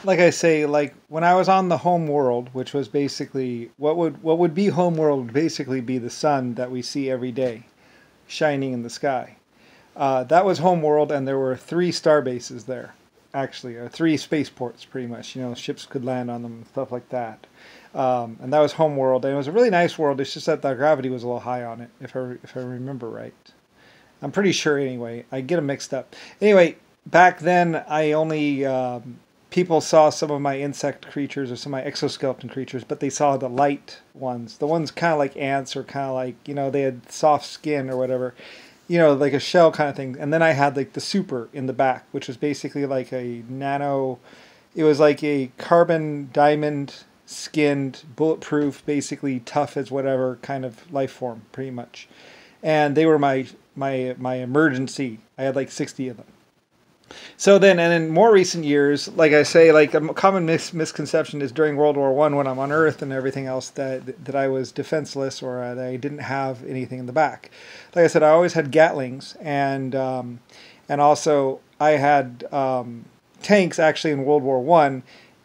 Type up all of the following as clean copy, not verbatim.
like I say, like when I was on the home world, which was basically what would be home world would basically be the sun that we see every day shining in the sky. That was home world, and there were three star bases there, actually, or three spaceports, pretty much. You know, ships could land on them and stuff like that. And that was home world, and it was a really nice world. It's just that the gravity was a little high on it, if I remember right. I'm pretty sure anyway. I get them mixed up. Anyway, back then I only people saw some of my insect creatures or some of my exoskeleton creatures, but they saw the light ones. The ones kind of like ants or kind of like, they had soft skin or whatever. Like a shell kind of thing. And then I had like the super in the back, which was basically like a nano, it was like a carbon diamond skinned, bulletproof, basically tough as whatever kind of life form, pretty much. And they were my emergency. I had like 60 of them. So then, and in more recent years, like I say, like a common misconception is during World War I, when I'm on Earth and everything else, that I was defenseless or that I didn't have anything in the back. Like I said, I always had Gatlings, and also I had tanks actually in World War I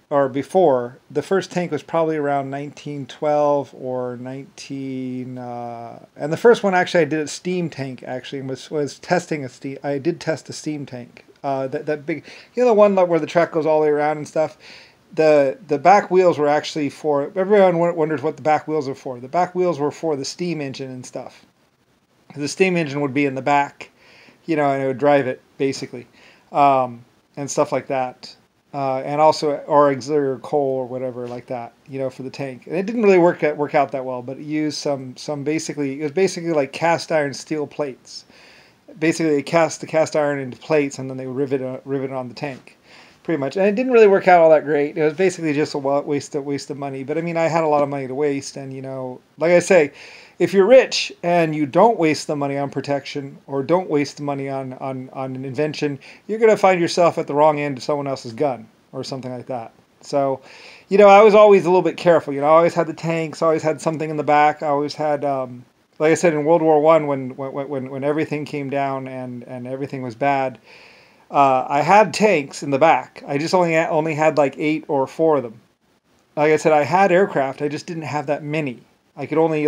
or before. The first tank was probably around 1912 or 19, and the first one actually I did a steam tank actually, and was testing a steam. I did test a steam tank. That big, the one where the track goes all the way around and stuff. The back wheels were actually for, everyone wonders what the back wheels are for. The back wheels were for the steam engine and stuff. The steam engine would be in the back, and it would drive it basically, and stuff like that. And also, or auxiliary coal or whatever like that, for the tank. And it didn't really work out that well, but it used some basically, it was basically like cast iron steel plates. Basically, they cast the cast iron into plates, and then they rivet it on the tank, pretty much. And it didn't really work out all that great. It was basically just a waste of money. But I mean, I had a lot of money to waste, and like I say, if you're rich and you don't waste the money on protection or don't waste the money on an invention, you're going to find yourself at the wrong end of someone else's gun or something like that. So, I was always a little bit careful. I always had the tanks, always had something in the back. I always had, like I said, in World War I, when everything came down and everything was bad, I had tanks in the back. I just only had like 8 or 4 of them. Like I said, I had aircraft. I just didn't have that many. I could only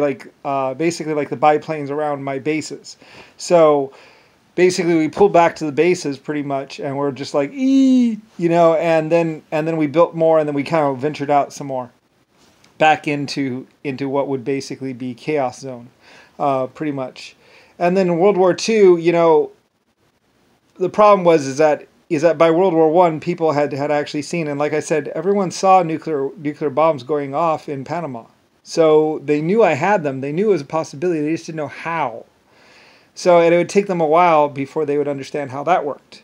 basically like the biplanes around my bases. So basically we pulled back to the bases pretty much, and we're just like, and then we built more, and then we kind of ventured out some more back into what would basically be Chaos Zone, pretty much. And then in World War II, the problem is that by World War I, people had actually seen, and like I said, everyone saw nuclear bombs going off in Panama. So they knew I had them. They knew it was a possibility. They just didn't know how. So and it would take them a while before they would understand how that worked.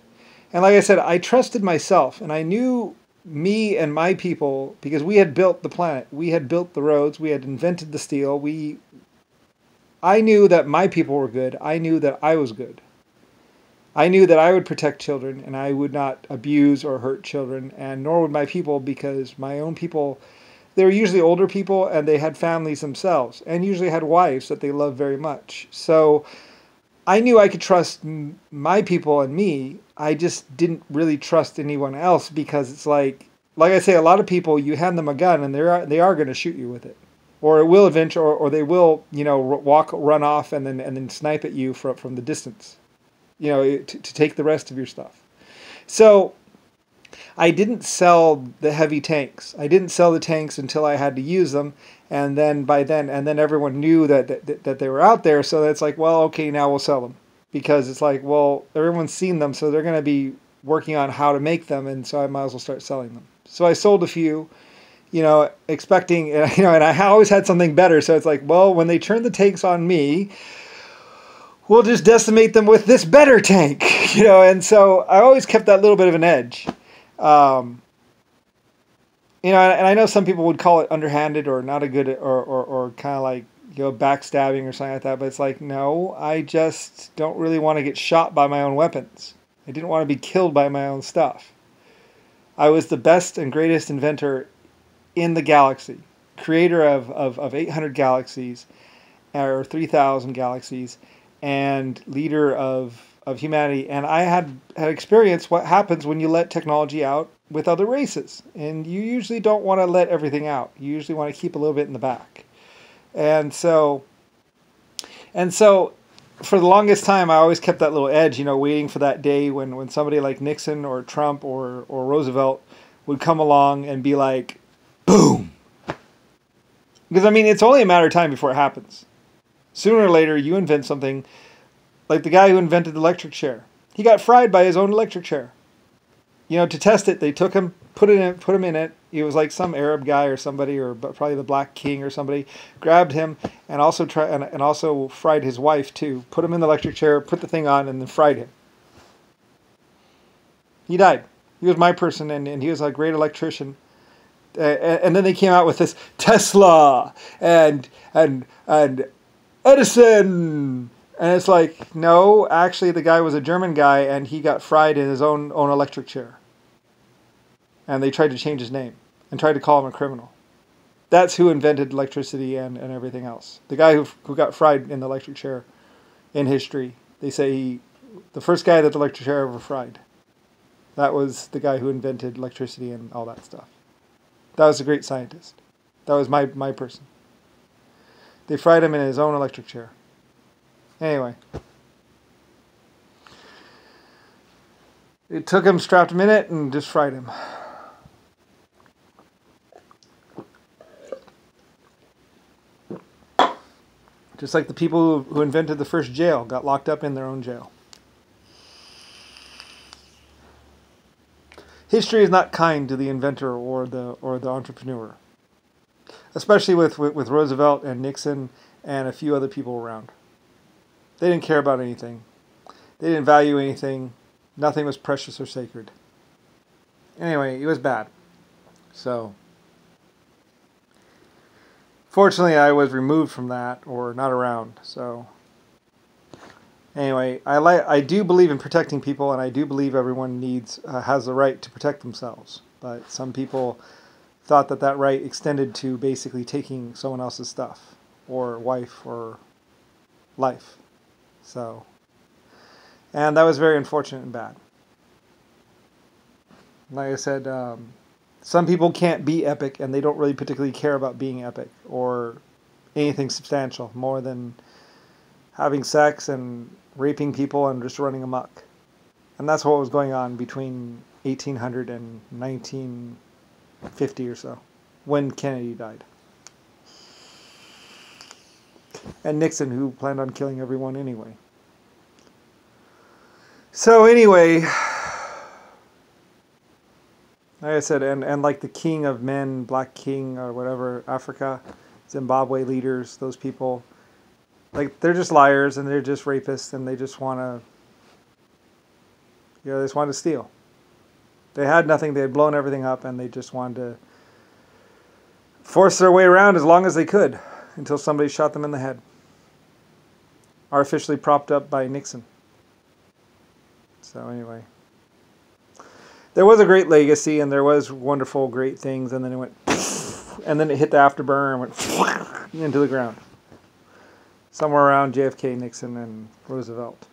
And like I said, I trusted myself, and I knew me and my people, because we had built the planet. We had built the roads. We had invented the steel. I knew that my people were good. I knew that I was good. I knew that I would protect children, and I would not abuse or hurt children, and nor would my people, because my own people, they were usually older people, and they had families themselves, and usually had wives that they loved very much. So I knew I could trust my people and me. I just didn't really trust anyone else, because it's like I say, a lot of people, you hand them a gun and they are going to shoot you with it, or it will eventually, or they will, run off and then snipe at you from the distance, to take the rest of your stuff. So I didn't sell the heavy tanks. I didn't sell the tanks until I had to use them, and then everyone knew that they were out there. So that's like, well, okay, now we'll sell them, because it's like, well, everyone's seen them, so they're going to be working on how to make them, and so I might as well start selling them. So I sold a few, expecting, and I always had something better. So it's like, well, when they turn the tanks on me, we'll just decimate them with this better tank, and so I always kept that little bit of an edge. And I know some people would call it underhanded or not a good, or kind of like, backstabbing or something like that. But it's like, no, I just don't really want to get shot by my own weapons. I didn't want to be killed by my own stuff. I was the best and greatest inventor in the galaxy, creator of 800 galaxies, or 3,000 galaxies, and leader of humanity. And I had experienced what happens when you let technology out with other races. And you usually don't want to let everything out. You usually want to keep a little bit in the back. And so for the longest time, I always kept that little edge, waiting for that day when somebody like Nixon or Trump or Roosevelt would come along and be like, boom. Because, it's only a matter of time before it happens. Sooner or later, you invent something like the guy who invented the electric chair. He got fried by his own electric chair. To test it, they took him, put him in it. He was like some Arab guy or somebody, or probably the Black King or somebody, grabbed him and also fried his wife too. Put him in the electric chair, put the thing on, and then fried him. He died. He was my person, and he was a great electrician. And then they came out with this Tesla and Edison. And it's like, no, actually the guy was a German guy and he got fried in his own electric chair. And they tried to change his name and tried to call him a criminal. That's who invented electricity and everything else. The guy who got fried in the electric chair in history, they say the first guy that the electric chair ever fried. That was the guy who invented electricity and all that stuff. That was a great scientist. That was my person. They fried him in his own electric chair. Anyway. It took him, strapped him in it, and just fried him. Just like the people who invented the first jail got locked up in their own jail. History is not kind to the inventor or the entrepreneur, especially with Roosevelt and Nixon and a few other people around. They didn't care about anything. They didn't value anything. Nothing was precious or sacred. Anyway, it was bad. So, fortunately, I was removed from that or not around. So, anyway, I do believe in protecting people, and I do believe everyone has the right to protect themselves. But some people thought that right extended to basically taking someone else's stuff, or wife, or life. So, and that was very unfortunate and bad. Like I said, some people can't be epic, and they don't really particularly care about being epic or anything substantial more than having sex and raping people and just running amok. And that's what was going on between 1800 and 1950 or so, when Kennedy died. And Nixon, who planned on killing everyone anyway. So anyway, like I said, and like the king of men, Black King or whatever, Africa, Zimbabwe leaders, those people, like they're just liars and they're just rapists and they just want to, they just want to steal. They had nothing, they had blown everything up, and they just wanted to force their way around as long as they could until somebody shot them in the head. Artificially propped up by Nixon. So anyway, there was a great legacy and there was wonderful, great things, and then it went, and then it hit the afterburner and went into the ground. Somewhere around JFK, Nixon, and Roosevelt.